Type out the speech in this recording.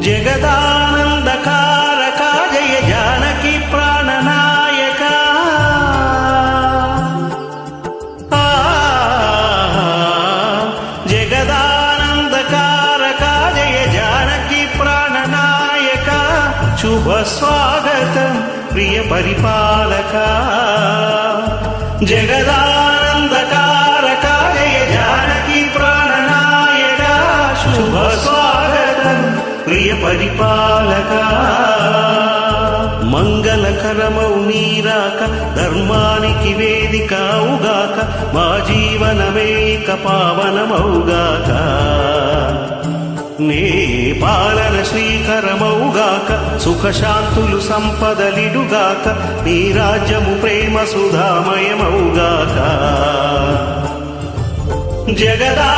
జగదానందకారక జయ జానకి ప్రాణనాయక జగదానందకారక జయ జానకి ప్రాణనాయక శుభ స్వాగతం ప్రియ పరిపాలక జగదానందకారక జయ జానకి ప్రాణనాయక శుభ స్వాగతం ప్రియ పరిపాలక మంగళకరమౌ నీరాక ధర్మానికి వేదిక అవుగాక మా జీవనమేక పావనమౌగాక నీ పాలన శ్రీకరమౌగాక సుఖశాంతులు సంపదలిడుగాక నీ రాజ్యము ప్రేమ సుధామయమౌగాక జగదా